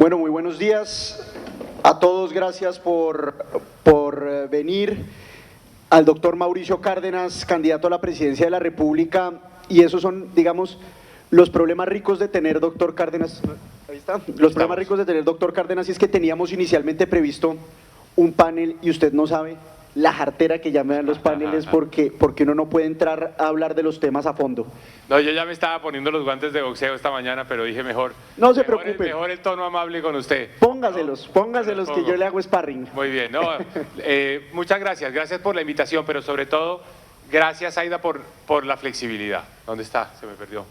Bueno, muy buenos días a todos, gracias por venir. Al doctor Mauricio Cárdenas, candidato a la presidencia de la República, y esos son, digamos, los problemas ricos de tener doctor Cárdenas. Ahí está. Los problemas ricos de tener doctor Cárdenas, y es que teníamos inicialmente previsto un panel y usted no sabe la jartera que ya me dan los paneles porque uno no puede entrar a hablar de los temas a fondo. No, yo ya me estaba poniendo los guantes de boxeo esta mañana, pero dije mejor. No se preocupe. Mejor el tono amable con usted. Póngaselos que yo le hago sparring. Muy bien, no, muchas gracias por la invitación, pero sobre todo, gracias Aida por la flexibilidad. ¿Dónde está? Se me perdió.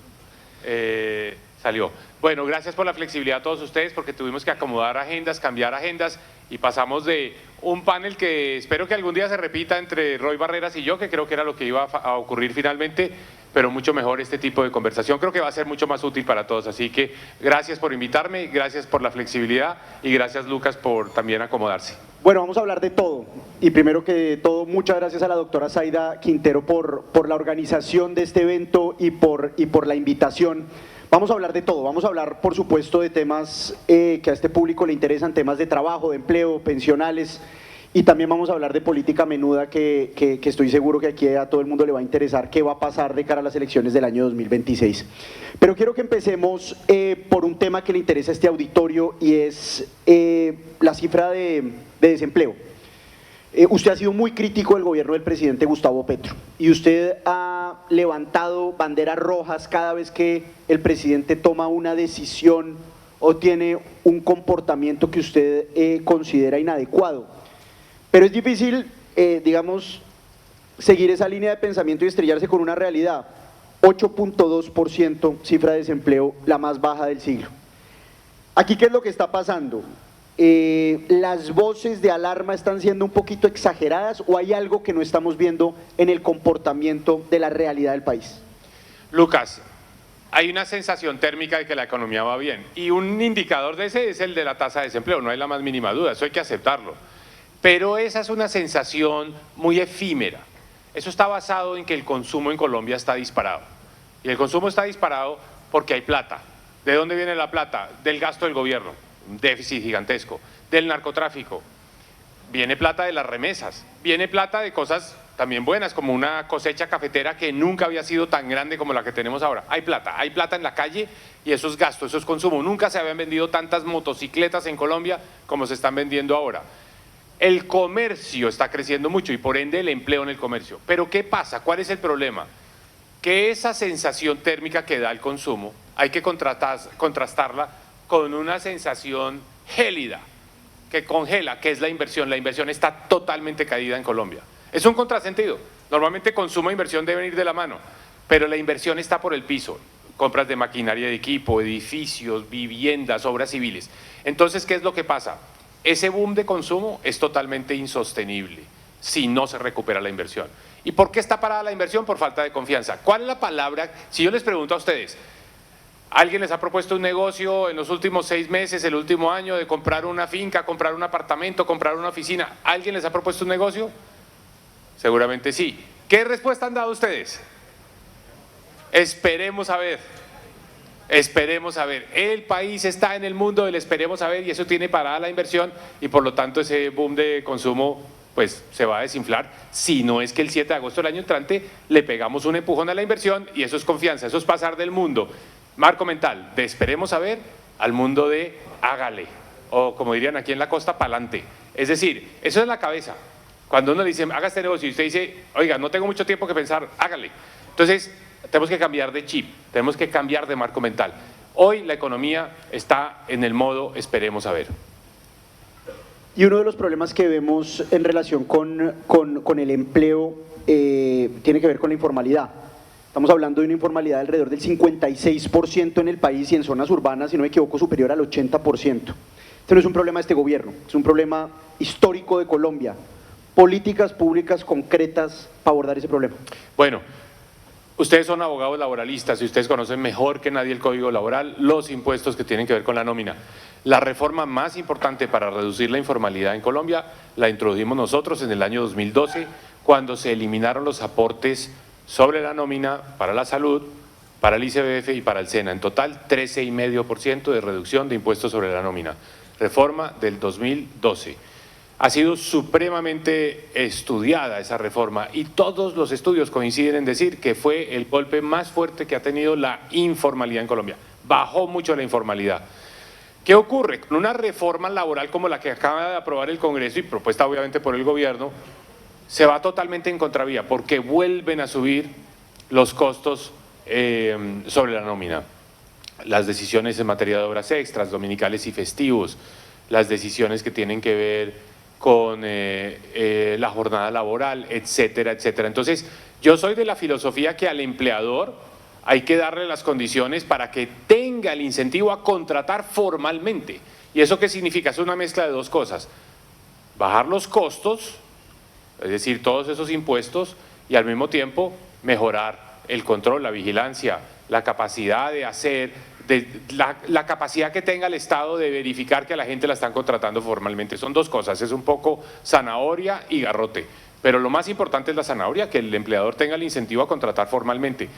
Salió. Bueno, gracias por la flexibilidad a todos ustedes, porque tuvimos que acomodar agendas, cambiar agendas, y pasamos de un panel que espero que algún día se repita entre Roy Barreras y yo, que creo que era lo que iba a ocurrir finalmente, pero mucho mejor este tipo de conversación. Creo que va a ser mucho más útil para todos, así que gracias por invitarme, gracias por la flexibilidad y gracias Lucas por también acomodarse. Bueno, vamos a hablar de todo, y primero que todo, muchas gracias a la doctora Zaida Quintero por la organización de este evento y por la invitación. Vamos a hablar de todo, vamos a hablar por supuesto de temas que a este público le interesan, temas de trabajo, de empleo, pensionales, y también vamos a hablar de política menuda que estoy seguro que aquí a todo el mundo le va a interesar qué va a pasar de cara a las elecciones del año 2026. Pero quiero que empecemos por un tema que le interesa a este auditorio, y es la cifra de desempleo. Usted ha sido muy crítico del gobierno del presidente Gustavo Petro, y usted ha levantado banderas rojas cada vez que el presidente toma una decisión o tiene un comportamiento que usted considera inadecuado. Pero es difícil, digamos, seguir esa línea de pensamiento y estrellarse con una realidad. 8.2% cifra de desempleo, la más baja del siglo. Aquí, ¿qué es lo que está pasando? ¿Las voces de alarma están siendo un poquito exageradas o hay algo que no estamos viendo en el comportamiento de la realidad del país? Lucas, hay una sensación térmica de que la economía va bien, y un indicador de ese es el de la tasa de desempleo, no hay la más mínima duda, eso hay que aceptarlo. Pero esa es una sensación muy efímera. Eso está basado en que el consumo en Colombia está disparado. Y el consumo está disparado porque hay plata. ¿De dónde viene la plata? Del gasto del gobierno, un déficit gigantesco. Del narcotráfico, viene plata de las remesas, viene plata de cosas también buenas, como una cosecha cafetera que nunca había sido tan grande como la que tenemos ahora. Hay plata en la calle, y eso es gasto, eso es consumo. Nunca se habían vendido tantas motocicletas en Colombia como se están vendiendo ahora. El comercio está creciendo mucho y por ende el empleo en el comercio. Pero ¿qué pasa? ¿Cuál es el problema? Que esa sensación térmica que da el consumo hay que contrastarla con una sensación gélida que congela, que es la inversión. La inversión está totalmente caída en Colombia. Es un contrasentido. Normalmente consumo e inversión deben ir de la mano, pero la inversión está por el piso. Compras de maquinaria de equipo, edificios, viviendas, obras civiles. Entonces, ¿qué es lo que pasa? Ese boom de consumo es totalmente insostenible si no se recupera la inversión. ¿Y por qué está parada la inversión? Por falta de confianza. ¿Cuál es la palabra? Si yo les pregunto a ustedes, ¿alguien les ha propuesto un negocio en los últimos 6 meses, el último año, de comprar una finca, comprar un apartamento, comprar una oficina? ¿Alguien les ha propuesto un negocio? Seguramente sí. ¿Qué respuesta han dado ustedes? Esperemos a ver. Esperemos a ver. El país está en el mundo del esperemos a ver, y eso tiene parada la inversión, y por lo tanto ese boom de consumo pues se va a desinflar, si no es que el 7 de agosto del año entrante le pegamos un empujón a la inversión, y eso es confianza, eso es pasar del mundo, marco mental, de esperemos a ver al mundo de hágale, o como dirían aquí en la costa, pa'lante. Es decir, eso es la cabeza. Cuando uno le dice haga este negocio y usted dice, oiga, no tengo mucho tiempo que pensar, hágale. Entonces tenemos que cambiar de chip, tenemos que cambiar de marco mental. Hoy la economía está en el modo esperemos a ver. Y uno de los problemas que vemos en relación con el empleo tiene que ver con la informalidad. Estamos hablando de una informalidad de alrededor del 56% en el país, y en zonas urbanas, si no me equivoco, superior al 80%. Este no es un problema de este gobierno, es un problema histórico de Colombia. Políticas públicas concretas para abordar ese problema. Bueno, ustedes son abogados laboralistas y ustedes conocen mejor que nadie el Código Laboral, los impuestos que tienen que ver con la nómina. La reforma más importante para reducir la informalidad en Colombia la introdujimos nosotros en el año 2012, cuando se eliminaron los aportes sobre la nómina para la salud, para el ICBF y para el SENA. En total, 13,5% de reducción de impuestos sobre la nómina. Reforma del 2012. Ha sido supremamente estudiada esa reforma y todos los estudios coinciden en decir que fue el golpe más fuerte que ha tenido la informalidad en Colombia. Bajó mucho la informalidad. ¿Qué ocurre? Con una reforma laboral como la que acaba de aprobar el Congreso y propuesta obviamente por el gobierno, se va totalmente en contravía porque vuelven a subir los costos sobre la nómina. Las decisiones en materia de horas extras, dominicales y festivos, las decisiones que tienen que ver con la jornada laboral, etcétera, etcétera. Entonces, yo soy de la filosofía que al empleador hay que darle las condiciones para que tenga el incentivo a contratar formalmente. ¿Y eso qué significa? Es una mezcla de dos cosas. Bajar los costos, es decir, todos esos impuestos, y al mismo tiempo mejorar el control, la vigilancia, la capacidad de hacer, la capacidad que tenga el Estado de verificar que a la gente la están contratando formalmente. Son dos cosas, es un poco zanahoria y garrote, pero lo más importante es la zanahoria, que el empleador tenga el incentivo a contratar formalmente.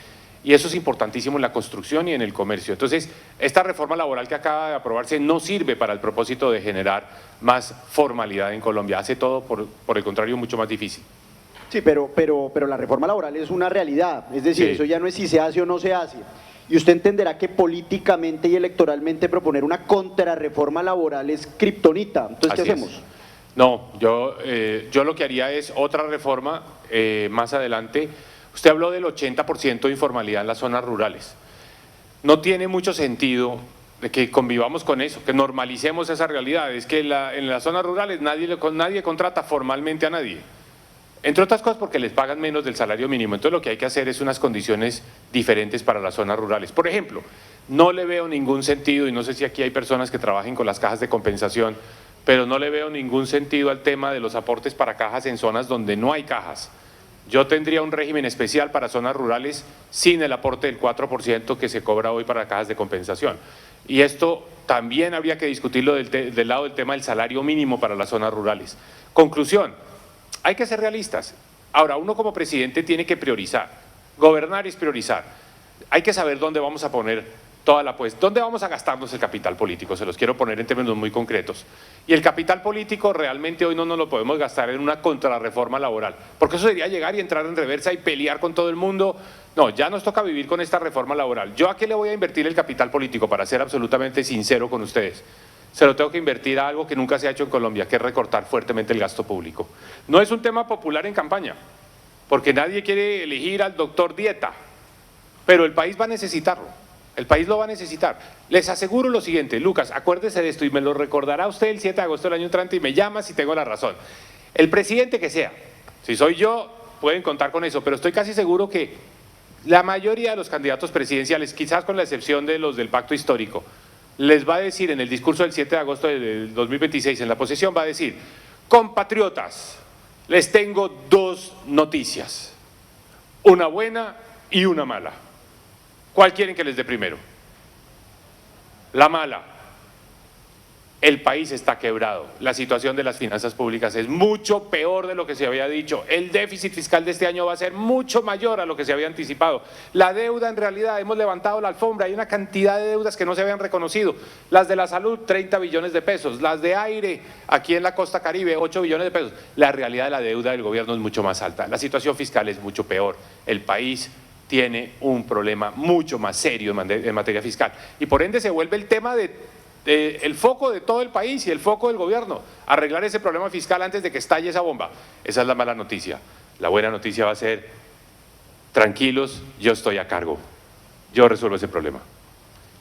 Y eso es importantísimo en la construcción y en el comercio. Entonces, esta reforma laboral que acaba de aprobarse no sirve para el propósito de generar más formalidad en Colombia, hace todo, por el contrario, mucho más difícil. Sí, pero la reforma laboral es una realidad, es decir, Sí. Eso ya no es si se hace o no se hace. Y usted entenderá que políticamente y electoralmente proponer una contrarreforma laboral es kriptonita. Entonces, Así ¿qué es. hacemos? No, yo lo que haría es otra reforma más adelante. Usted habló del 80% de informalidad en las zonas rurales. No tiene mucho sentido de que convivamos con eso, que normalicemos esa realidad. Es que en las zonas rurales nadie contrata formalmente a nadie. Entre otras cosas porque les pagan menos del salario mínimo. Entonces lo que hay que hacer es unas condiciones diferentes para las zonas rurales. Por ejemplo, no le veo ningún sentido, y no sé si aquí hay personas que trabajen con las cajas de compensación, pero no le veo ningún sentido al tema de los aportes para cajas en zonas donde no hay cajas. Yo tendría un régimen especial para zonas rurales sin el aporte del 4% que se cobra hoy para cajas de compensación. Y esto también habría que discutirlo del lado del tema del salario mínimo para las zonas rurales. Conclusión, hay que ser realistas. Ahora, uno como presidente tiene que priorizar. Gobernar es priorizar. Hay que saber dónde vamos a poner dónde vamos a gastarnos el capital político. Se los quiero poner en términos muy concretos. Y el capital político realmente hoy no nos lo podemos gastar en una contrarreforma laboral, porque eso sería llegar y entrar en reversa y pelear con todo el mundo. No, ya nos toca vivir con esta reforma laboral. ¿Yo a qué le voy a invertir el capital político? Para ser absolutamente sincero con ustedes, se lo tengo que invertir a algo que nunca se ha hecho en Colombia, que es recortar fuertemente el gasto público. No es un tema popular en campaña, porque nadie quiere elegir al doctor Dieta, pero el país va a necesitarlo. El país lo va a necesitar. Les aseguro lo siguiente, Lucas, acuérdese de esto y me lo recordará usted el 7 de agosto del año entrante y me llama si tengo la razón. El presidente que sea, si soy yo, pueden contar con eso, pero estoy casi seguro que la mayoría de los candidatos presidenciales, quizás con la excepción de los del pacto histórico, les va a decir en el discurso del 7 de agosto del 2026, en la posesión, va a decir: compatriotas, les tengo dos noticias, una buena y una mala. ¿Cuál quieren que les dé primero? La mala. El país está quebrado. La situación de las finanzas públicas es mucho peor de lo que se había dicho. El déficit fiscal de este año va a ser mucho mayor a lo que se había anticipado. La deuda, en realidad, hemos levantado la alfombra. Hay una cantidad de deudas que no se habían reconocido. Las de la salud, 30 billones de pesos. Las de aire, aquí en la costa caribe, 8 billones de pesos. La realidad de la deuda del gobierno es mucho más alta. La situación fiscal es mucho peor. El país tiene un problema mucho más serio en materia fiscal. Y por ende se vuelve el tema el foco de todo el país y el foco del gobierno, arreglar ese problema fiscal antes de que estalle esa bomba. Esa es la mala noticia. La buena noticia va a ser: tranquilos, yo estoy a cargo, yo resuelvo ese problema,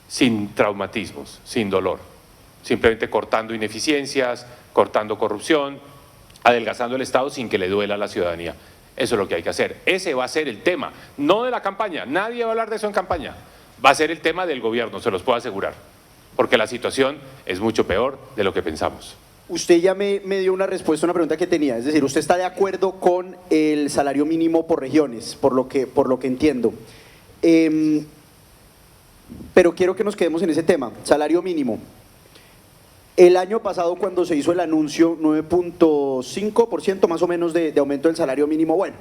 sin traumatismos, sin dolor, simplemente cortando ineficiencias, cortando corrupción, adelgazando el Estado sin que le duela a la ciudadanía. Eso es lo que hay que hacer. Ese va a ser el tema, no de la campaña, nadie va a hablar de eso en campaña, va a ser el tema del gobierno, se los puedo asegurar, porque la situación es mucho peor de lo que pensamos. Usted ya me dio una respuesta a una pregunta que tenía, es decir, usted está de acuerdo con el salario mínimo por regiones, por lo que entiendo. Pero quiero que nos quedemos en ese tema, salario mínimo. El año pasado, cuando se hizo el anuncio, 9.5% más o menos de aumento del salario mínimo, bueno,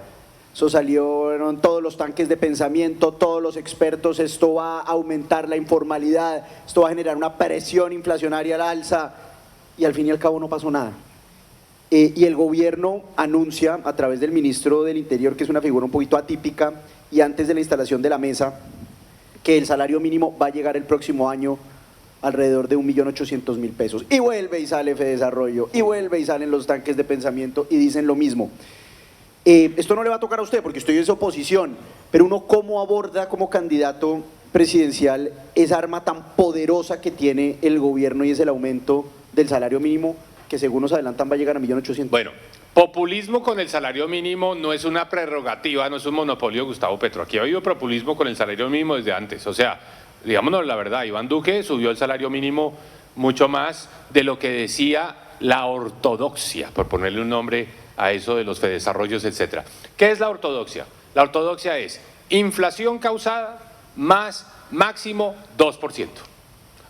Eso salieron todos los tanques de pensamiento, todos los expertos, esto va a aumentar la informalidad, esto va a generar una presión inflacionaria al alza, y al fin y al cabo no pasó nada. Y el gobierno anuncia a través del ministro del Interior, que es una figura un poquito atípica, y antes de la instalación de la mesa, que el salario mínimo va a llegar el próximo año alrededor de 1.800.000 pesos. Y vuelve y sale Fedesarrollo, y vuelve y salen los tanques de pensamiento y dicen lo mismo. Esto no le va a tocar a usted porque usted es oposición, pero uno cómo aborda como candidato presidencial esa arma tan poderosa que tiene el gobierno y es el aumento del salario mínimo que según nos adelantan va a llegar a 1.800.000. Bueno, populismo con el salario mínimo no es una prerrogativa, no es un monopolio de Gustavo Petro. Aquí ha habido populismo con el salario mínimo desde antes. O sea, digámonos la verdad, Iván Duque subió el salario mínimo mucho más de lo que decía la ortodoxia, por ponerle un nombre a eso de los fedesarrollos, etcétera. ¿Qué es la ortodoxia? La ortodoxia es inflación causada más máximo 2%.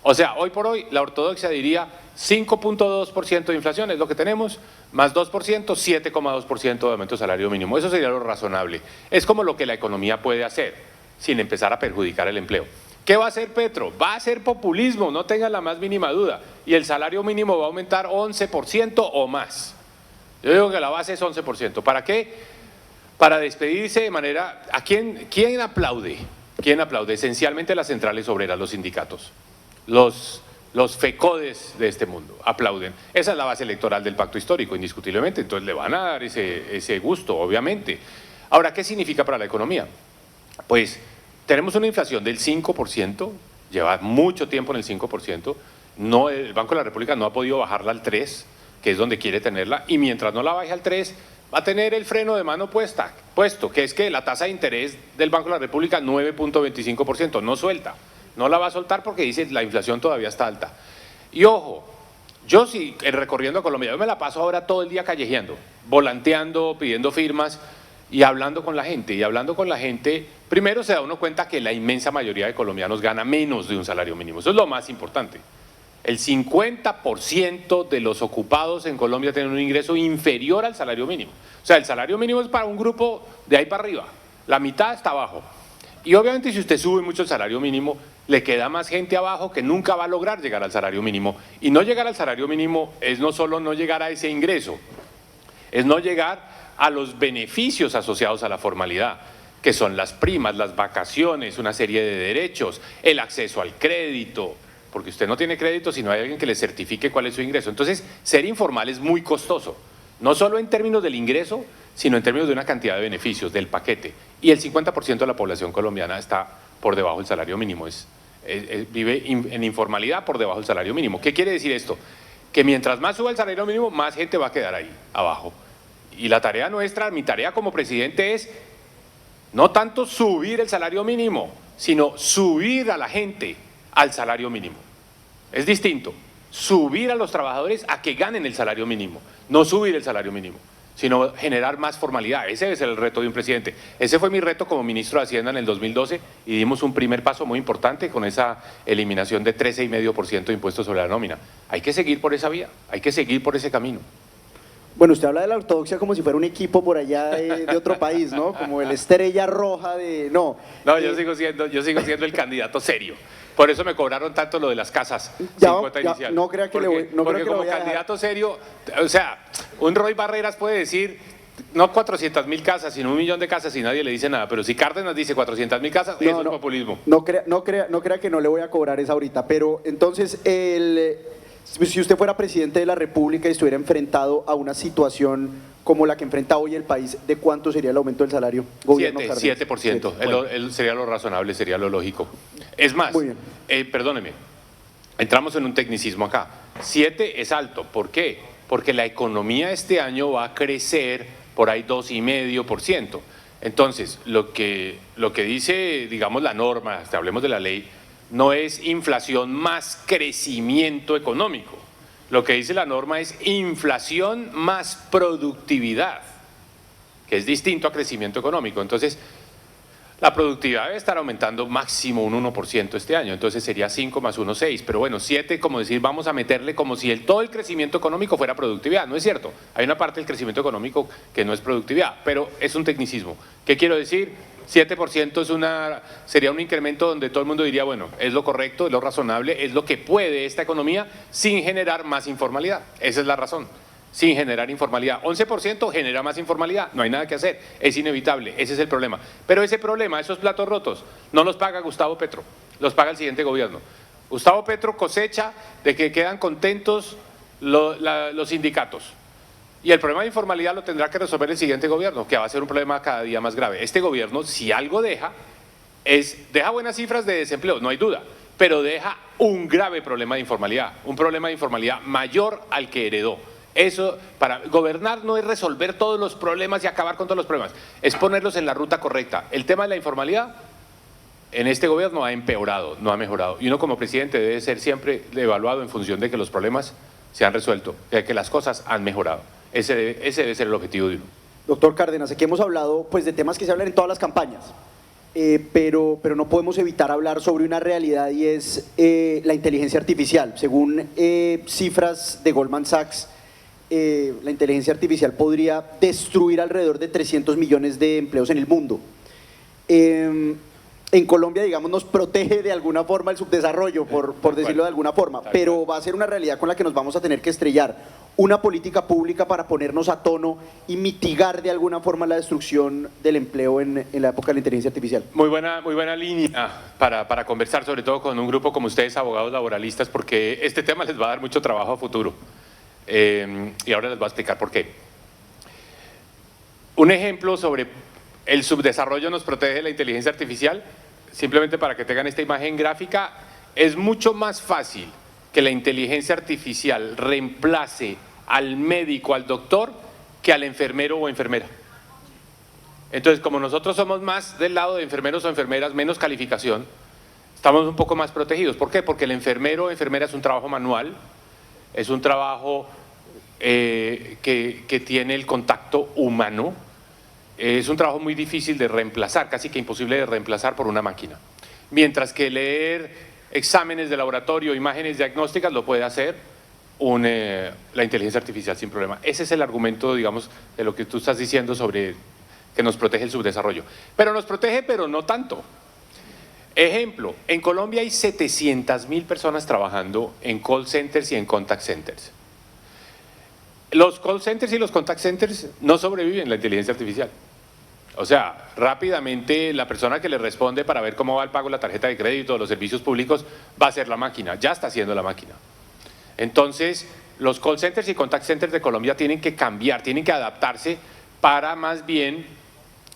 O sea, hoy por hoy la ortodoxia diría 5.2% de inflación es lo que tenemos, más 2%, 7,2% de aumento de salario mínimo. Eso sería lo razonable. Es como lo que la economía puede hacer, sin empezar a perjudicar el empleo. ¿Qué va a hacer Petro? Va a hacer populismo, no tengan la más mínima duda. Y el salario mínimo va a aumentar 11% o más. Yo digo que la base es 11%. ¿Para qué? Para despedirse de manera… ¿A quién aplaude? ¿Quién aplaude? Esencialmente las centrales obreras, los sindicatos, los FECODES de este mundo aplauden. Esa es la base electoral del pacto histórico, indiscutiblemente. Entonces le van a dar ese gusto, obviamente. Ahora, ¿qué significa para la economía? Pues tenemos una inflación del 5%, lleva mucho tiempo en el 5%. No, el Banco de la República no ha podido bajarla al 3%, que es donde quiere tenerla, y mientras no la baje al 3, va a tener el freno de mano puesto, que es que la tasa de interés del Banco de la República 9.25%, no suelta, no la va a soltar porque dice la inflación todavía está alta. Y ojo, yo sí, recorriendo a Colombia, yo me la paso ahora todo el día callejeando, volanteando, pidiendo firmas y hablando con la gente. Y hablando con la gente, primero se da uno cuenta que la inmensa mayoría de colombianos gana menos de un salario mínimo, eso es lo más importante. El 50% de los ocupados en Colombia tienen un ingreso inferior al salario mínimo. O sea, el salario mínimo es para un grupo de ahí para arriba, la mitad está abajo. Y obviamente si usted sube mucho el salario mínimo, le queda más gente abajo que nunca va a lograr llegar al salario mínimo. Y no llegar al salario mínimo es no solo no llegar a ese ingreso, es no llegar a los beneficios asociados a la formalidad, que son las primas, las vacaciones, una serie de derechos, el acceso al crédito, porque usted no tiene crédito si no hay alguien que le certifique cuál es su ingreso. Entonces, ser informal es muy costoso, no solo en términos del ingreso, sino en términos de una cantidad de beneficios, del paquete. Y el 50% de la población colombiana está por debajo del salario mínimo, vive en informalidad por debajo del salario mínimo. ¿Qué quiere decir esto? Que mientras más suba el salario mínimo, más gente va a quedar ahí, abajo. Y la tarea nuestra, mi tarea como presidente es no tanto subir el salario mínimo, sino subir a la gente al salario mínimo. Es distinto, subir a los trabajadores a que ganen el salario mínimo, no subir el salario mínimo, sino generar más formalidad. Ese debe ser el reto de un presidente. Ese fue mi reto como ministro de Hacienda en el 2012 y dimos un primer paso muy importante con esa eliminación de 13,5% de impuestos sobre la nómina. Hay que seguir por esa vía, hay que seguir por ese camino. Bueno, usted habla de la ortodoxia como si fuera un equipo por allá de otro país, ¿no? Como el Estrella Roja de… No, yo sigo siendo el candidato serio. Por eso me cobraron tanto lo de las casas sin cuota inicial. No crea que porque, le voy, no porque creo que como candidato serio, o sea, un Roy Barreras puede decir no 400.000 casas, sino 1 millón de casas y nadie le dice nada. Pero si Cárdenas dice 400.000 casas, eso es populismo. No crea que no le voy a cobrar esa ahorita. Pero entonces, si usted fuera presidente de la República y estuviera enfrentado a una situación como la que enfrenta hoy el país, ¿de cuánto sería el aumento del salario? 7%. Sería lo razonable, sería lo lógico. Es más, perdóneme, entramos en un tecnicismo acá. 7 es alto. ¿Por qué? Porque la economía este año va a crecer por ahí 2,5%. Entonces, lo que dice, digamos, la norma, hablemos de la ley, no es inflación más crecimiento económico. Lo que dice la norma es inflación más productividad, que es distinto a crecimiento económico. Entonces, La productividad debe estar aumentando máximo un 1% este año, entonces sería 5 más 1, 6, pero bueno, 7, como decir, vamos a meterle como si todo el crecimiento económico fuera productividad, no es cierto, hay una parte del crecimiento económico que no es productividad, pero es un tecnicismo. ¿Qué quiero decir? 7% sería un incremento donde todo el mundo diría, bueno, es lo correcto, es lo razonable, es lo que puede esta economía sin generar más informalidad, esa es la razón. Sin generar informalidad. 11% genera más informalidad, no hay nada que hacer, es inevitable, ese es el problema. Pero ese problema, esos platos rotos, no los paga Gustavo Petro, los paga el siguiente gobierno. Gustavo Petro cosecha de que quedan contentos los sindicatos. Y el problema de informalidad lo tendrá que resolver el siguiente gobierno, que va a ser un problema cada día más grave. Este gobierno, si algo deja buenas cifras de desempleo, no hay duda, pero deja un grave problema de informalidad, un problema de informalidad mayor al que heredó. Eso, para gobernar no es resolver todos los problemas y acabar con todos los problemas, es ponerlos en la ruta correcta. El tema de la informalidad en este gobierno ha empeorado, no ha mejorado. Y uno como presidente debe ser siempre evaluado en función de que los problemas se han resuelto, de que las cosas han mejorado. Ese debe ser el objetivo de uno. Doctor Cárdenas, aquí hemos hablado pues, de temas que se hablan en todas las campañas, pero no podemos evitar hablar sobre una realidad y es la inteligencia artificial. Según cifras de Goldman Sachs, la inteligencia artificial podría destruir alrededor de 300 millones de empleos en el mundo. En Colombia, digamos, nos protege de alguna forma el subdesarrollo, por decirlo de alguna forma, pero va a ser una realidad con la que nos vamos a tener que estrellar. Una política pública para ponernos a tono y mitigar de alguna forma la destrucción del empleo en la época de la inteligencia artificial. Muy buena línea para conversar, sobre todo con un grupo como ustedes, abogados laboralistas, porque este tema les va a dar mucho trabajo a futuro. Y ahora les voy a explicar por qué. Un ejemplo sobre el subdesarrollo nos protege de la inteligencia artificial, simplemente para que tengan esta imagen gráfica, es mucho más fácil que la inteligencia artificial reemplace al médico, al doctor, que al enfermero o enfermera. Entonces, como nosotros somos más del lado de enfermeros o enfermeras, menos calificación, estamos un poco más protegidos. ¿Por qué? Porque el enfermero o enfermera es un trabajo manual, es un trabajo que tiene el contacto humano, es un trabajo muy difícil de reemplazar, casi que imposible de reemplazar por una máquina. Mientras que leer exámenes de laboratorio, imágenes diagnósticas, lo puede hacer la inteligencia artificial sin problema. Ese es el argumento, digamos, de lo que tú estás diciendo sobre que nos protege el subdesarrollo. Pero nos protege, pero no tanto. Ejemplo, en Colombia hay 700.000 personas trabajando en call centers y en contact centers. Los call centers y los contact centers no sobreviven la inteligencia artificial. O sea, rápidamente la persona que le responde para ver cómo va el pago de la tarjeta de crédito, los servicios públicos, va a ser la máquina, ya está haciendo la máquina. Entonces, los call centers y contact centers de Colombia tienen que cambiar, tienen que adaptarse para más bien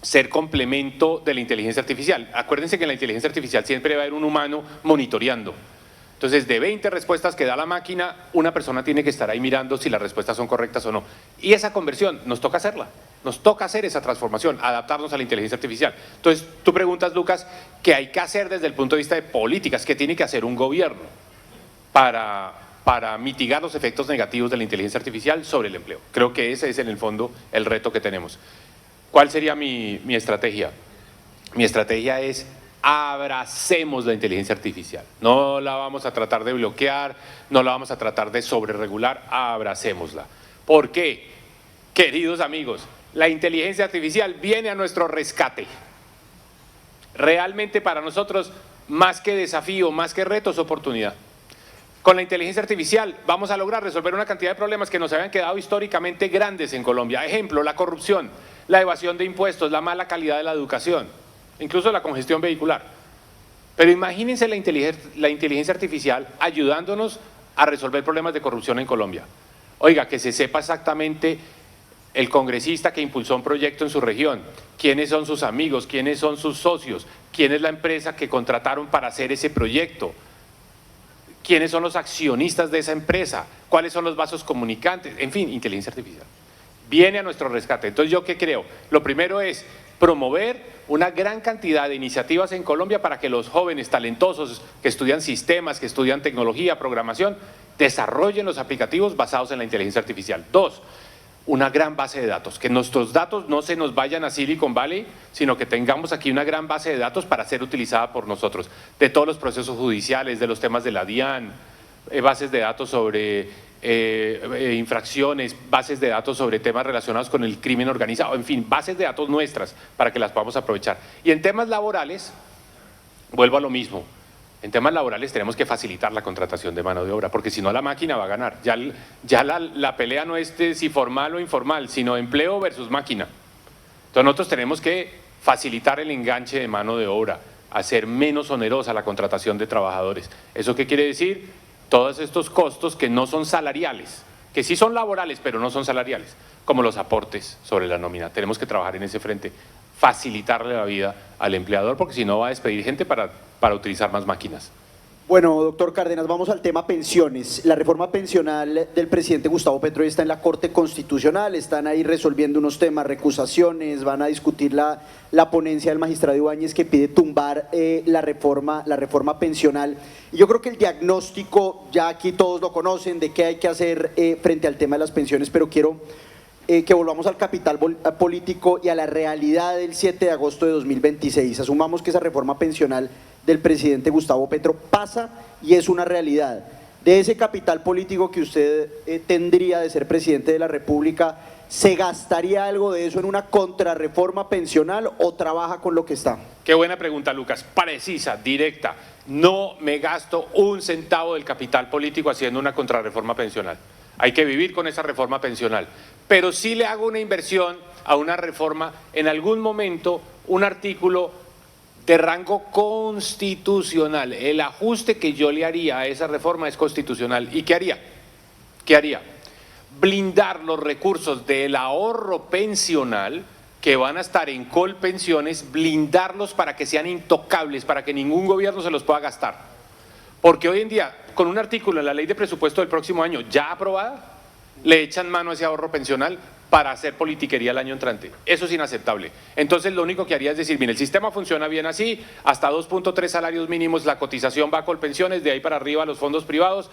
ser complemento de la inteligencia artificial. Acuérdense que en la inteligencia artificial siempre va a haber un humano monitoreando. Entonces, de 20 respuestas que da la máquina, una persona tiene que estar ahí mirando si las respuestas son correctas o no. Y esa conversión nos toca hacerla, nos toca hacer esa transformación, adaptarnos a la inteligencia artificial. Entonces, tú preguntas, Lucas, ¿qué hay que hacer desde el punto de vista de políticas? ¿Qué tiene que hacer un gobierno para mitigar los efectos negativos de la inteligencia artificial sobre el empleo? Creo que ese es en el fondo el reto que tenemos. ¿Cuál sería mi estrategia? Mi estrategia es: abracemos la inteligencia artificial, no la vamos a tratar de bloquear, no la vamos a tratar de sobreregular, abracémosla. ¿Por qué? Queridos amigos, la inteligencia artificial viene a nuestro rescate. Realmente para nosotros, más que desafío, más que reto, es oportunidad. Con la inteligencia artificial vamos a lograr resolver una cantidad de problemas que nos habían quedado históricamente grandes en Colombia. Ejemplo, la corrupción, la evasión de impuestos, la mala calidad de la educación, incluso la congestión vehicular. Pero imagínense la inteligencia artificial ayudándonos a resolver problemas de corrupción en Colombia. Oiga, que se sepa exactamente el congresista que impulsó un proyecto en su región, quiénes son sus amigos, quiénes son sus socios, quién es la empresa que contrataron para hacer ese proyecto, quiénes son los accionistas de esa empresa, cuáles son los vasos comunicantes, en fin, inteligencia artificial. Viene a nuestro rescate. Entonces, ¿yo qué creo? Lo primero es promover una gran cantidad de iniciativas en Colombia para que los jóvenes talentosos que estudian sistemas, que estudian tecnología, programación, desarrollen los aplicativos basados en la inteligencia artificial. Dos, una gran base de datos, que nuestros datos no se nos vayan a Silicon Valley, sino que tengamos aquí una gran base de datos para ser utilizada por nosotros, de todos los procesos judiciales, de los temas de la DIAN, bases de datos sobre infracciones, bases de datos sobre temas relacionados con el crimen organizado, en fin, bases de datos nuestras para que las podamos aprovechar. Y en temas laborales, vuelvo a lo mismo. En temas laborales tenemos que facilitar la contratación de mano de obra, porque si no la máquina va a ganar. Ya la pelea no es de si formal o informal, sino empleo versus máquina. Entonces nosotros tenemos que facilitar el enganche de mano de obra, hacer menos onerosa la contratación de trabajadores. ¿Eso qué quiere decir? Todos estos costos que no son salariales, que sí son laborales, pero no son salariales, como los aportes sobre la nómina. Tenemos que trabajar en ese frente, facilitarle la vida al empleador, porque si no va a despedir gente para utilizar más máquinas. Bueno, doctor Cárdenas, vamos al tema pensiones. La reforma pensional del presidente Gustavo Petro está en la Corte Constitucional, están ahí resolviendo unos temas, recusaciones, van a discutir la ponencia del magistrado Ibáñez que pide tumbar la reforma pensional. Y yo creo que el diagnóstico, ya aquí todos lo conocen, de qué hay que hacer frente al tema de las pensiones, pero quiero que volvamos al capital político y a la realidad del 7 de agosto de 2026. Asumamos que esa reforma pensional del presidente Gustavo Petro pasa y es una realidad. De ese capital político que usted tendría de ser presidente de la República, ¿se gastaría algo de eso en una contrarreforma pensional o trabaja con lo que está? Qué buena pregunta, Lucas, precisa, directa. No me gasto un centavo del capital político haciendo una contrarreforma pensional. Hay que vivir con esa reforma pensional, pero sí le hago una inversión a una reforma, en algún momento, un artículo de rango constitucional. El ajuste que yo le haría a esa reforma es constitucional. ¿Y qué haría? ¿Qué haría? Blindar los recursos del ahorro pensional que van a estar en Colpensiones, blindarlos para que sean intocables, para que ningún gobierno se los pueda gastar. Porque hoy en día, con un artículo en la ley de presupuesto del próximo año ya aprobada, le echan mano a ese ahorro pensional para hacer politiquería el año entrante. Eso es inaceptable. Entonces lo único que haría es decir, mire, el sistema funciona bien así, hasta 2.3 salarios mínimos la cotización va a Colpensiones, de ahí para arriba los fondos privados,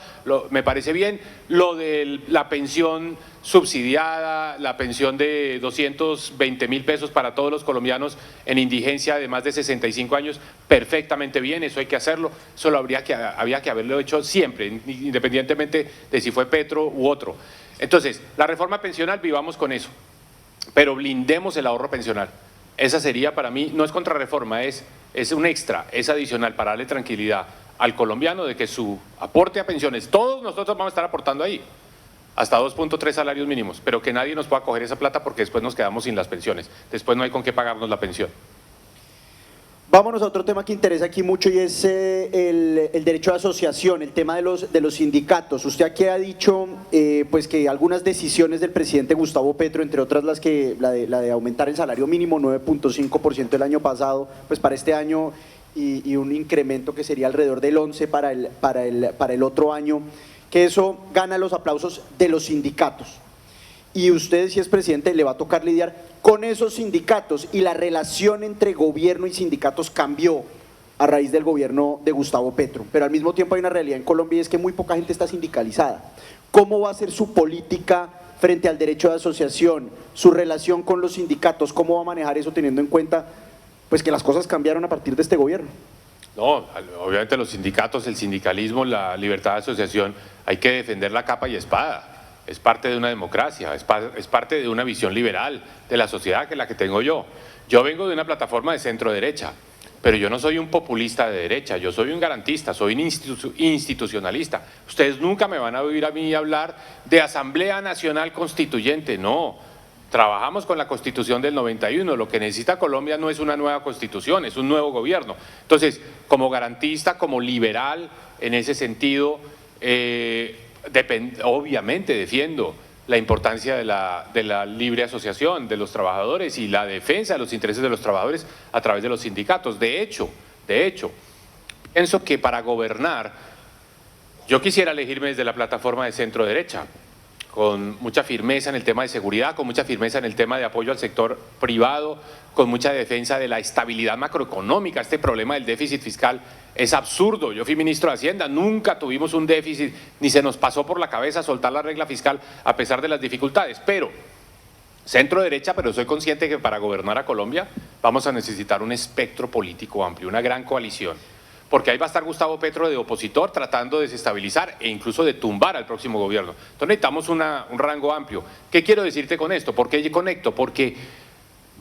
me parece bien. Lo de la pensión subsidiada, la pensión de 220.000 pesos para todos los colombianos en indigencia de más de 65 años, perfectamente bien, eso hay que hacerlo, eso había que haberlo hecho siempre, independientemente de si fue Petro u otro. Entonces, la reforma pensional, vivamos con eso, pero blindemos el ahorro pensional. Esa sería para mí, no es contrarreforma, es un extra, es adicional para darle tranquilidad al colombiano de que su aporte a pensiones, todos nosotros vamos a estar aportando ahí, hasta 2.3 salarios mínimos, pero que nadie nos pueda coger esa plata porque después nos quedamos sin las pensiones, después no hay con qué pagarnos la pensión. Vámonos a otro tema que interesa aquí mucho y es el derecho de asociación, el tema de los sindicatos. Usted aquí ha dicho pues que algunas decisiones del presidente Gustavo Petro, entre otras la de aumentar el salario mínimo 9.5% el año pasado, pues para este año y un incremento que sería alrededor del 11% para el otro año, que eso gana los aplausos de los sindicatos. Y usted, si es presidente, le va a tocar lidiar con esos sindicatos y la relación entre gobierno y sindicatos cambió a raíz del gobierno de Gustavo Petro, pero al mismo tiempo hay una realidad en Colombia y es que muy poca gente está sindicalizada. ¿Cómo va a ser su política frente al derecho de asociación, su relación con los sindicatos? ¿Cómo va a manejar eso teniendo en cuenta pues que las cosas cambiaron a partir de este gobierno? No, obviamente los sindicatos, el sindicalismo, la libertad de asociación, hay que defender la capa y espada. Es parte de una democracia, es parte de una visión liberal de la sociedad que es la que tengo yo. Yo vengo de una plataforma de centro derecha, pero yo no soy un populista de derecha, yo soy un garantista, soy un institucionalista. Ustedes nunca me van a oír a mí hablar de Asamblea Nacional Constituyente, no. Trabajamos con la Constitución del 91, lo que necesita Colombia no es una nueva Constitución, es un nuevo gobierno. Entonces, como garantista, como liberal, en ese sentido, obviamente defiendo la importancia de la libre asociación de los trabajadores y la defensa de los intereses de los trabajadores a través de los sindicatos. De hecho, pienso que para gobernar, yo quisiera elegirme desde la plataforma de centro derecha, con mucha firmeza en el tema de seguridad, con mucha firmeza en el tema de apoyo al sector privado, con mucha defensa de la estabilidad macroeconómica. Este problema del déficit fiscal es absurdo. Yo fui ministro de Hacienda, nunca tuvimos un déficit, ni se nos pasó por la cabeza soltar la regla fiscal a pesar de las dificultades, pero centro derecha, pero soy consciente que para gobernar a Colombia vamos a necesitar un espectro político amplio, una gran coalición, porque ahí va a estar Gustavo Petro de opositor tratando de desestabilizar e incluso de tumbar al próximo gobierno. Entonces necesitamos un rango amplio. ¿Qué quiero decirte con esto? ¿Por qué conecto? Porque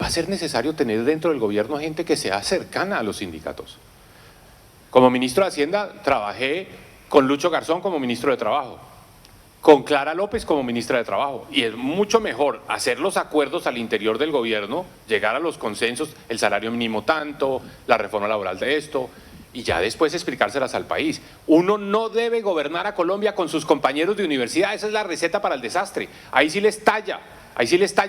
va a ser necesario tener dentro del gobierno gente que sea cercana a los sindicatos. Como ministro de Hacienda trabajé con Lucho Garzón como ministro de Trabajo, con Clara López como ministra de Trabajo, y es mucho mejor hacer los acuerdos al interior del gobierno, llegar a los consensos, el salario mínimo tanto, la reforma laboral de esto, y ya después explicárselas al país. Uno no debe gobernar a Colombia con sus compañeros de universidad, esa es la receta para el desastre. Ahí sí les talla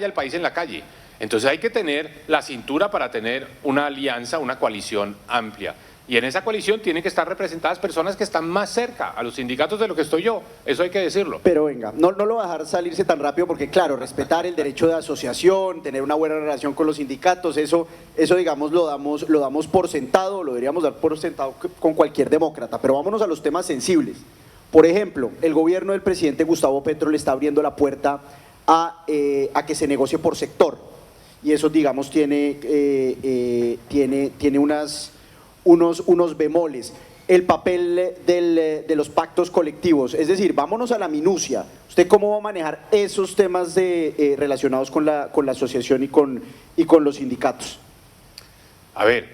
el país en la calle. Entonces hay que tener la cintura para tener una alianza, una coalición amplia. Y en esa coalición tienen que estar representadas personas que están más cerca a los sindicatos de lo que estoy yo, eso hay que decirlo. Pero venga, no lo va a dejar salirse tan rápido porque claro, respetar el derecho de asociación, tener una buena relación con los sindicatos, eso digamos lo damos por sentado, lo deberíamos dar por sentado con cualquier demócrata, pero vámonos a los temas sensibles. Por ejemplo, el gobierno del presidente Gustavo Petro le está abriendo la puerta a que se negocie por sector, y eso digamos tiene unos bemoles, el papel de los pactos colectivos, es decir, vámonos a la minucia. ¿Usted cómo va a manejar esos temas relacionados con la asociación y con los sindicatos? A ver,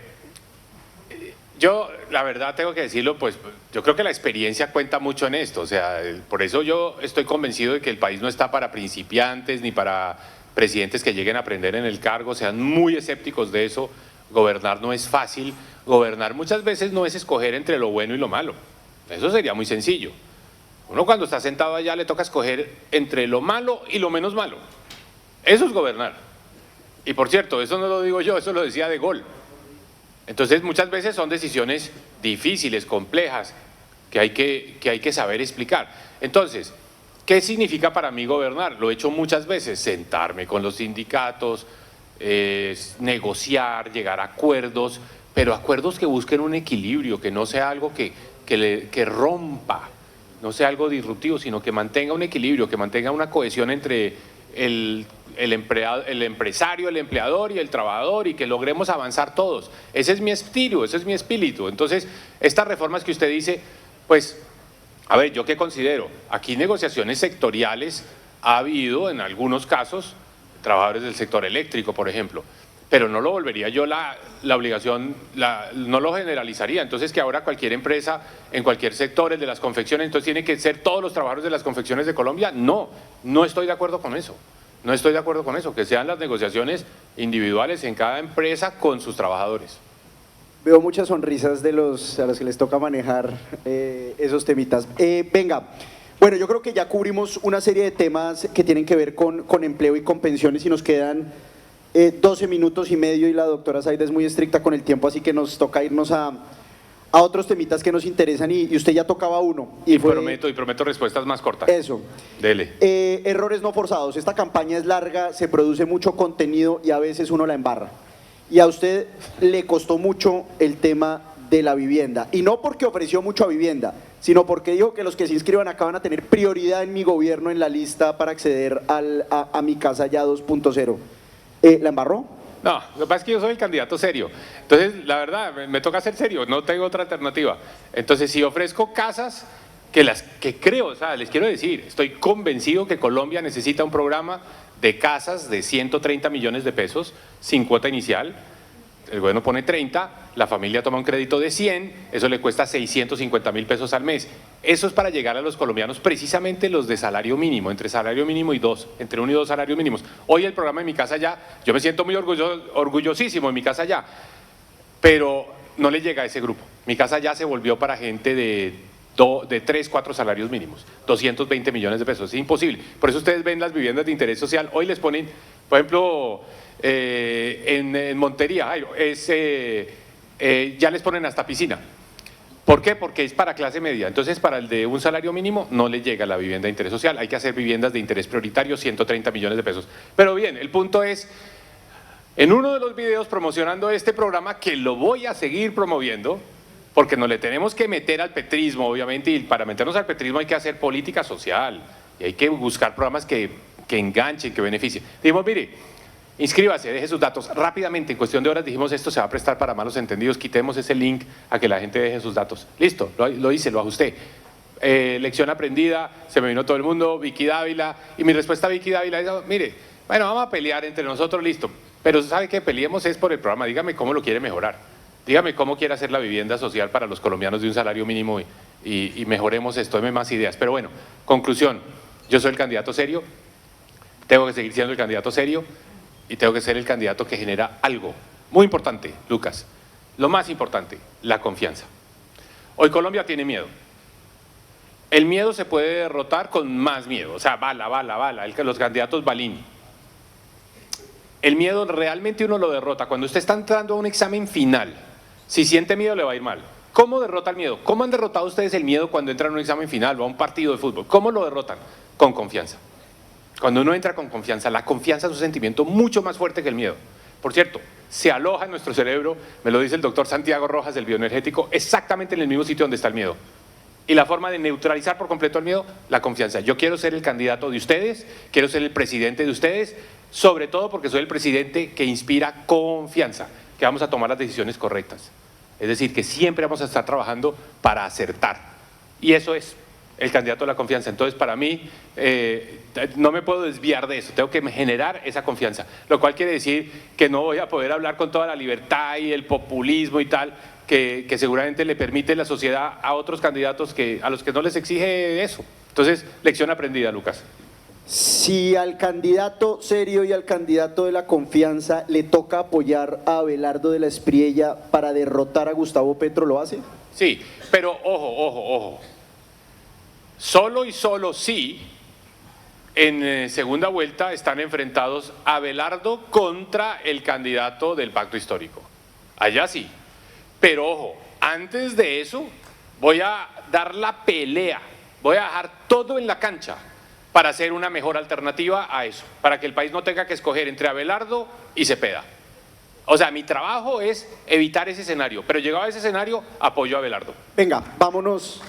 yo la verdad tengo que decirlo, pues yo creo que la experiencia cuenta mucho en esto, o sea, por eso yo estoy convencido de que el país no está para principiantes ni para presidentes que lleguen a aprender en el cargo, sean muy escépticos de eso. Gobernar no es fácil, gobernar muchas veces no es escoger entre lo bueno y lo malo, eso sería muy sencillo. Uno cuando está sentado allá le toca escoger entre lo malo y lo menos malo, eso es gobernar. Y por cierto, eso no lo digo yo, eso lo decía De Gaulle. Entonces muchas veces son decisiones difíciles, complejas, que hay que saber explicar. Entonces, ¿qué significa para mí gobernar? Lo he hecho muchas veces, sentarme con los sindicatos, negociar, llegar a acuerdos, pero acuerdos que busquen un equilibrio, que no sea algo que rompa, no sea algo disruptivo, sino que mantenga un equilibrio, que mantenga una cohesión entre el empresario, el empleador y el trabajador, y que logremos avanzar todos. Ese es mi espíritu, ese es mi espíritu. Entonces, estas reformas que usted dice, pues, a ver, ¿yo qué considero? Aquí negociaciones sectoriales ha habido en algunos casos, trabajadores del sector eléctrico, por ejemplo, pero no lo volvería yo la obligación, no lo generalizaría. Entonces, que ahora cualquier empresa, en cualquier sector, el de las confecciones, entonces tiene que ser todos los trabajadores de las confecciones de Colombia. No estoy de acuerdo con eso. No estoy de acuerdo con eso, que sean las negociaciones individuales en cada empresa con sus trabajadores. Veo muchas sonrisas a los que les toca manejar esos temitas. Venga, bueno, yo creo que ya cubrimos una serie de temas que tienen que ver con empleo y con pensiones y nos quedan 12 minutos y medio y la doctora Zayda es muy estricta con el tiempo, así que nos toca irnos a otros temitas que nos interesan y usted ya tocaba uno. Y prometo respuestas más cortas. Eso. Dele. Errores no forzados. Esta campaña es larga, se produce mucho contenido y a veces uno la embarra. Y a usted le costó mucho el tema de la vivienda. Y no porque ofreció mucho a vivienda, sino porque dijo que los que se inscriban acá van a tener prioridad en mi gobierno en la lista para acceder a Mi Casa Ya 2.0. ¿La embarró? No, lo que pasa es que yo soy el candidato serio. Entonces, la verdad, me toca ser serio, no tengo otra alternativa. Entonces, si ofrezco casas que creo, o sea, les quiero decir, estoy convencido que Colombia necesita un programa de casas de 130 millones de pesos sin cuota inicial. El gobierno pone 30, la familia toma un crédito de 100, eso le cuesta 650.000 pesos al mes. Eso es para llegar a los colombianos, precisamente los de salario mínimo, entre salario mínimo y entre 1 y 2 salarios mínimos. Hoy el programa de Mi Casa Ya, yo me siento muy orgullosísimo de Mi Casa Ya, pero no le llega a ese grupo. Mi Casa Ya se volvió para gente de 3, 4 salarios mínimos, 220 millones de pesos, es imposible. Por eso ustedes ven las viviendas de interés social, hoy les ponen, por ejemplo, en Montería, ya les ponen hasta piscina. ¿Por qué? Porque es para clase media. Entonces, para el de un salario mínimo no le llega la vivienda de interés social. Hay que hacer viviendas de interés prioritario, 130 millones de pesos. Pero bien, el punto es, en uno de los videos promocionando este programa, que lo voy a seguir promoviendo, porque no le tenemos que meter al petrismo, obviamente, y para meternos al petrismo hay que hacer política social, y hay que buscar programas que que enganchen, que beneficien. Dijimos, mire, inscríbase, deje sus datos. Rápidamente, en cuestión de horas, dijimos, esto se va a prestar para malos entendidos, quitemos ese link a que la gente deje sus datos. Listo, lo hice, lo ajusté. Lección aprendida, se me vino todo el mundo, Vicky Dávila, y mi respuesta a Vicky Dávila es, mire, bueno, vamos a pelear entre nosotros, listo, pero ¿sabe qué? Peleemos es por el programa, dígame cómo lo quiere mejorar, dígame cómo quiere hacer la vivienda social para los colombianos de un salario mínimo y mejoremos esto, deme más ideas. Pero bueno, conclusión, yo soy el candidato serio, tengo que seguir siendo el candidato serio y tengo que ser el candidato que genera algo muy importante, Lucas, lo más importante, la confianza. Hoy Colombia tiene miedo. El miedo se puede derrotar con más miedo, o sea, bala, los candidatos balín. El miedo realmente uno lo derrota cuando usted está entrando a un examen final. Si siente miedo le va a ir mal. ¿Cómo derrota el miedo? ¿Cómo han derrotado ustedes el miedo cuando entran a un examen final o a un partido de fútbol? ¿Cómo lo derrotan? Con confianza. Cuando uno entra con confianza, la confianza es un sentimiento mucho más fuerte que el miedo. Por cierto, se aloja en nuestro cerebro, me lo dice el doctor Santiago Rojas del bioenergético, exactamente en el mismo sitio donde está el miedo. Y la forma de neutralizar por completo el miedo, la confianza. Yo quiero ser el candidato de ustedes, quiero ser el presidente de ustedes, sobre todo porque soy el presidente que inspira confianza, que vamos a tomar las decisiones correctas. Es decir, que siempre vamos a estar trabajando para acertar. Y eso es el candidato de la confianza. Entonces, para mí, no me puedo desviar de eso, tengo que generar esa confianza. Lo cual quiere decir que no voy a poder hablar con toda la libertad y el populismo y tal, que seguramente le permite la sociedad a otros candidatos a los que no les exige eso. Entonces, lección aprendida, Lucas. Si al candidato serio y al candidato de la confianza le toca apoyar a Abelardo de la Espriella para derrotar a Gustavo Petro, ¿lo hace? Sí, pero ojo. Solo y solo sí, en segunda vuelta están enfrentados Abelardo contra el candidato del Pacto Histórico. Allá sí. Pero ojo, antes de eso voy a dar la pelea, voy a dejar todo en la cancha para hacer una mejor alternativa a eso, para que el país no tenga que escoger entre Abelardo y Cepeda. O sea, mi trabajo es evitar ese escenario, pero llegado a ese escenario, apoyo a Abelardo. Venga, vámonos.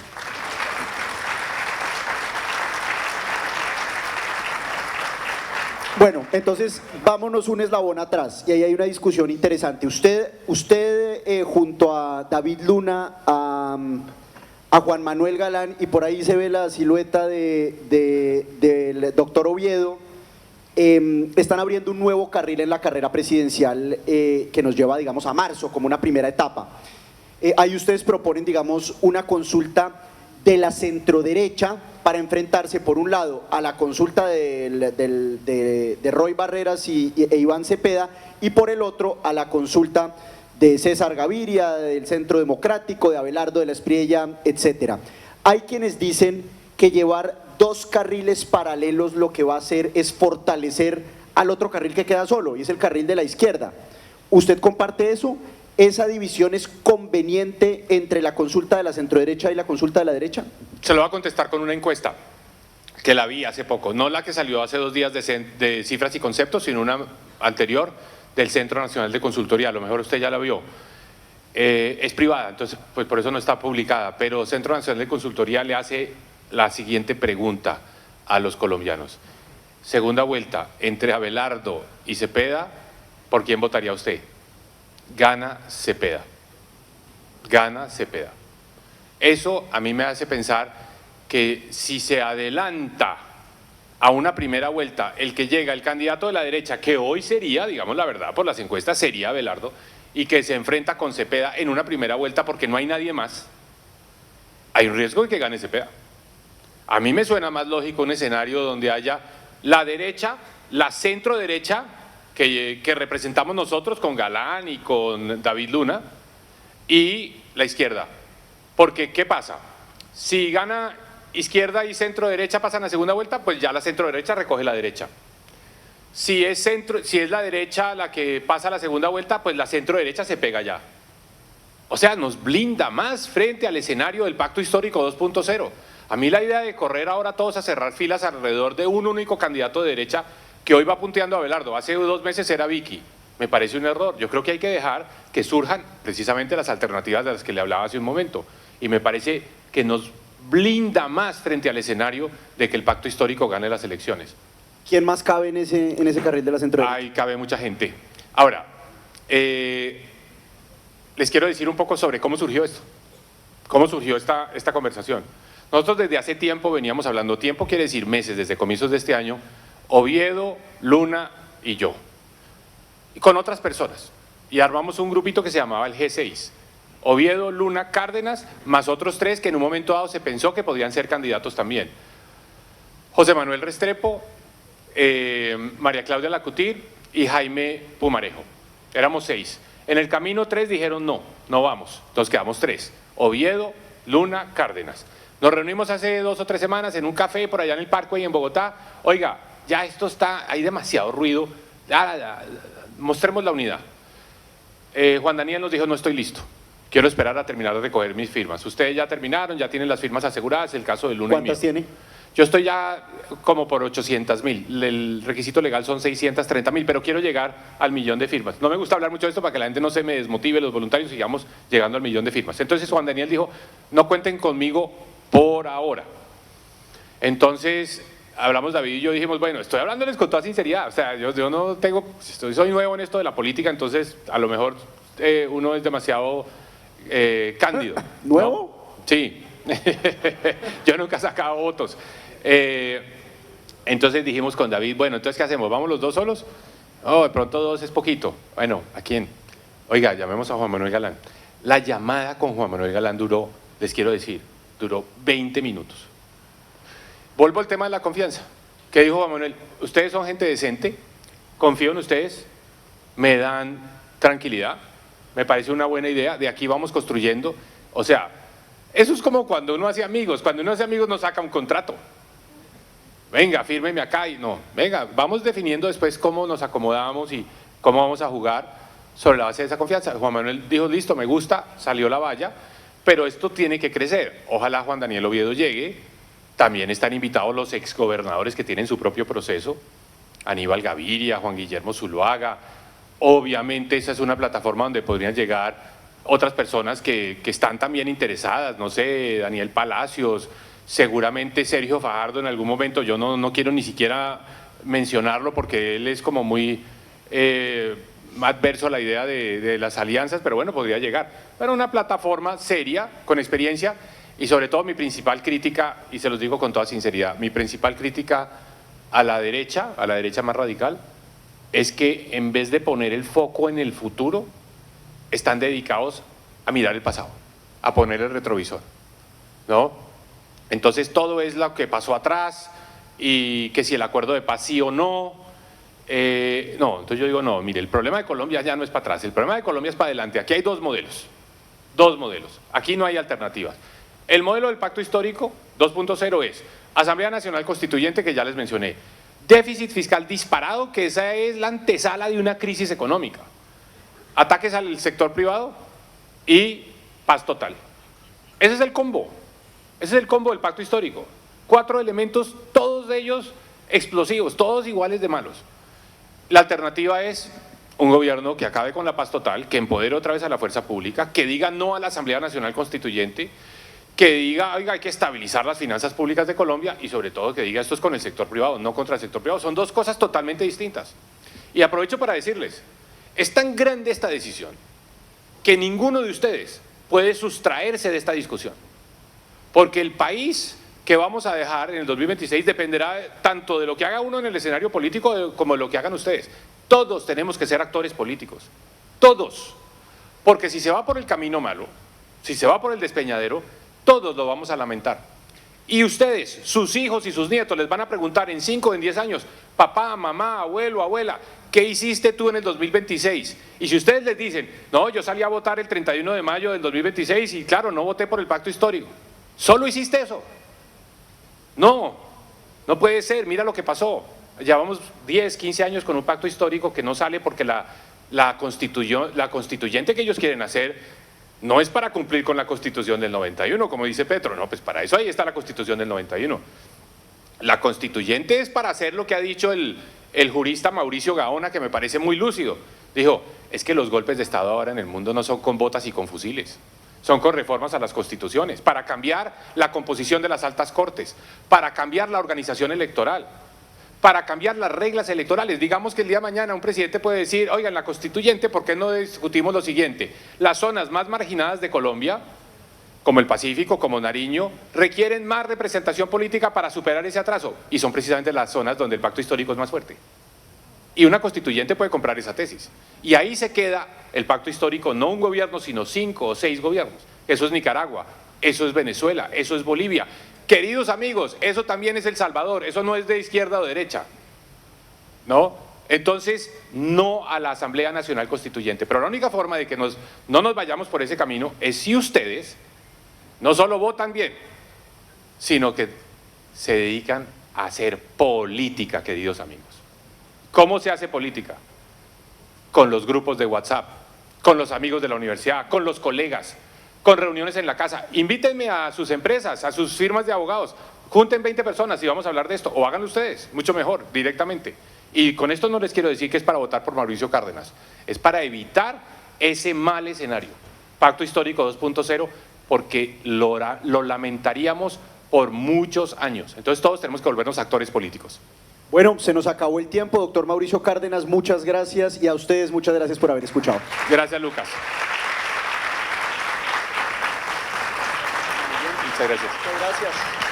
Bueno, entonces vámonos un eslabón atrás y ahí hay una discusión interesante. Usted junto a David Luna, a Juan Manuel Galán, y por ahí se ve la silueta del doctor Oviedo, están abriendo un nuevo carril en la carrera presidencial que nos lleva, digamos, a marzo como una primera etapa. Ahí ustedes proponen, digamos, una consulta de la centroderecha para enfrentarse, por un lado, a la consulta de Roy Barreras e Iván Cepeda, y por el otro, a la consulta de César Gaviria, del Centro Democrático, de Abelardo de la Espriella, etcétera. Hay quienes dicen que llevar dos carriles paralelos lo que va a hacer es fortalecer al otro carril que queda solo, y es el carril de la izquierda. ¿Usted comparte eso? ¿Esa división es conveniente entre la consulta de la centroderecha y la consulta de la derecha? Se lo voy a contestar con una encuesta que la vi hace poco, no la que salió hace 2 días de Cifras y Conceptos, sino una anterior del Centro Nacional de Consultoría. A lo mejor usted ya la vio. Es privada, entonces pues por eso no está publicada, pero Centro Nacional de Consultoría le hace la siguiente pregunta a los colombianos. Segunda vuelta, entre Abelardo y Cepeda, ¿por quién votaría usted? Gana Cepeda. Gana Cepeda. Eso a mí me hace pensar que si se adelanta a una primera vuelta el que llega, el candidato de la derecha, que hoy sería, digamos la verdad, por las encuestas sería Abelardo, y que se enfrenta con Cepeda en una primera vuelta porque no hay nadie más, hay un riesgo de que gane Cepeda. A mí me suena más lógico un escenario donde haya la derecha, la centro derecha, que representamos nosotros con Galán y con David Luna, y la izquierda. Porque, ¿qué pasa? Si gana izquierda y centro derecha pasan a segunda vuelta, pues ya la centro derecha recoge la derecha. Si es la derecha la que pasa a la segunda vuelta, pues la centro derecha se pega ya. O sea, nos blinda más frente al escenario del Pacto Histórico 2.0. A mí la idea de correr ahora todos a cerrar filas alrededor de un único candidato de derecha que hoy va punteando a Abelardo, hace 2 meses era Vicky, me parece un error. Yo creo que hay que dejar que surjan precisamente las alternativas de las que le hablaba hace un momento, y me parece que nos blinda más frente al escenario de que el Pacto Histórico gane las elecciones. ¿Quién más cabe en ese carril de la centro-derecha? Ahí cabe mucha gente. Ahora, les quiero decir un poco sobre cómo surgió esto, cómo surgió esta conversación. Nosotros desde hace tiempo veníamos hablando, tiempo quiere decir meses, desde comienzos de este año, Oviedo, Luna y yo, y con otras personas, y armamos un grupito que se llamaba el G6, Oviedo, Luna, Cárdenas, más otros 3 que en un momento dado se pensó que podían ser candidatos también. José Manuel Restrepo, María Claudia Lacutir y Jaime Pumarejo. Éramos 6. En el camino 3 dijeron no vamos, entonces quedamos 3, Oviedo, Luna, Cárdenas. Nos reunimos hace 2 o 3 semanas en un café por allá en el Parkway en Bogotá. Oiga, ya esto está, hay demasiado ruido, ya, mostremos la unidad. Juan Daniel nos dijo, no estoy listo, quiero esperar a terminar de recoger mis firmas. Ustedes ya terminaron, ya tienen las firmas aseguradas, el caso de Luna. ¿Cuántas tiene? Yo estoy ya como por 800.000, el requisito legal son 630.000, pero quiero llegar al 1.000.000 de firmas. No me gusta hablar mucho de esto para que la gente no se me desmotive, los voluntarios, sigamos llegando al 1.000.000 de firmas. Entonces Juan Daniel dijo, no cuenten conmigo por ahora. Entonces hablamos David y yo, dijimos, bueno, estoy hablándoles con toda sinceridad, o sea, yo no tengo, soy nuevo en esto de la política, entonces a lo mejor uno es demasiado cándido. ¿Nuevo? ¿No? Sí, yo nunca he sacado votos. Entonces dijimos con David, bueno, entonces ¿qué hacemos? ¿Vamos los 2 solos? Oh, de pronto 2 es poquito. Bueno, ¿a quién? Oiga, llamemos a Juan Manuel Galán. La llamada con Juan Manuel Galán duró, les quiero decir, duró 20 minutos. Vuelvo al tema de la confianza. ¿Qué dijo Juan Manuel? Ustedes son gente decente, confío en ustedes, me dan tranquilidad, me parece una buena idea, de aquí vamos construyendo. O sea, eso es como cuando uno hace amigos no saca un contrato. Venga, fírmeme acá y no, venga, vamos definiendo después cómo nos acomodamos y cómo vamos a jugar sobre la base de esa confianza. Juan Manuel dijo, listo, me gusta, salió la valla, pero esto tiene que crecer. Ojalá Juan Daniel Oviedo llegue, también están invitados los exgobernadores que tienen su propio proceso, Aníbal Gaviria, Juan Guillermo Zuluaga. Obviamente esa es una plataforma donde podrían llegar otras personas que están también interesadas, no sé, Daniel Palacios, seguramente Sergio Fajardo en algún momento, yo no quiero ni siquiera mencionarlo porque él es como muy adverso a la idea de las alianzas, pero bueno, podría llegar. Pero una plataforma seria, con experiencia, y sobre todo mi principal crítica, y se los digo con toda sinceridad, mi principal crítica a la derecha más radical, es que en vez de poner el foco en el futuro, están dedicados a mirar el pasado, a poner el retrovisor, ¿no? Entonces todo es lo que pasó atrás y que si el acuerdo de paz sí o no. No, entonces yo digo, no, mire, el problema de Colombia ya no es para atrás, el problema de Colombia es para adelante. Aquí hay 2 modelos, aquí no hay alternativas. El modelo del pacto histórico 2.0 es Asamblea Nacional Constituyente, que ya les mencioné, déficit fiscal disparado, que esa es la antesala de una crisis económica, ataques al sector privado y paz total. Ese es el combo del pacto histórico. 4 elementos, todos ellos explosivos, todos iguales de malos. La alternativa es un gobierno que acabe con la paz total, que empodere otra vez a la fuerza pública, que diga no a la Asamblea Nacional Constituyente, que diga, oiga, hay que estabilizar las finanzas públicas de Colombia y sobre todo que diga esto es con el sector privado, no contra el sector privado. Son 2 cosas totalmente distintas. Y aprovecho para decirles, es tan grande esta decisión que ninguno de ustedes puede sustraerse de esta discusión, porque el país que vamos a dejar en el 2026 dependerá tanto de lo que haga uno en el escenario político como de lo que hagan ustedes. Todos tenemos que ser actores políticos, todos, porque si se va por el camino malo, si se va por el despeñadero, todos lo vamos a lamentar. Y ustedes, sus hijos y sus nietos les van a preguntar en 5 o en 10 años, papá, mamá, abuelo, abuela, ¿qué hiciste tú en el 2026? Y si ustedes les dicen, no, yo salí a votar el 31 de mayo del 2026 y claro, no voté por el pacto histórico, ¿solo hiciste eso? No puede ser, mira lo que pasó. Llevamos 10, 15 años con un pacto histórico que no sale porque la constituyente que ellos quieren hacer no es para cumplir con la Constitución del 91, como dice Petro, no, pues para eso ahí está la Constitución del 91. La constituyente es para hacer lo que ha dicho el jurista Mauricio Gaona, que me parece muy lúcido. Dijo, es que los golpes de Estado ahora en el mundo no son con botas y con fusiles, son con reformas a las constituciones, para cambiar la composición de las altas cortes, para cambiar la organización electoral, para cambiar las reglas electorales. Digamos que el día de mañana un presidente puede decir, oigan, la constituyente, ¿por qué no discutimos lo siguiente? Las zonas más marginadas de Colombia, como el Pacífico, como Nariño, requieren más representación política para superar ese atraso, y son precisamente las zonas donde el pacto histórico es más fuerte. Y una constituyente puede comprar esa tesis. Y ahí se queda el pacto histórico, no un gobierno, sino 5 o 6 gobiernos. Eso es Nicaragua, eso es Venezuela, eso es Bolivia. Queridos amigos, eso también es El Salvador, eso no es de izquierda o derecha, ¿no? Entonces, no a la Asamblea Nacional Constituyente. Pero la única forma de que no nos vayamos por ese camino es si ustedes no solo votan bien, sino que se dedican a hacer política, queridos amigos. ¿Cómo se hace política? Con los grupos de WhatsApp, con los amigos de la universidad, con los colegas, con reuniones en la casa. Invítenme a sus empresas, a sus firmas de abogados, junten 20 personas y vamos a hablar de esto, o háganlo ustedes, mucho mejor, directamente. Y con esto no les quiero decir que es para votar por Mauricio Cárdenas, es para evitar ese mal escenario, Pacto Histórico 2.0, porque lo lamentaríamos por muchos años. Entonces todos tenemos que volvernos actores políticos. Bueno, se nos acabó el tiempo, doctor Mauricio Cárdenas, muchas gracias, y a ustedes muchas gracias por haber escuchado. Gracias, Lucas. Muchas gracias. Muchas gracias.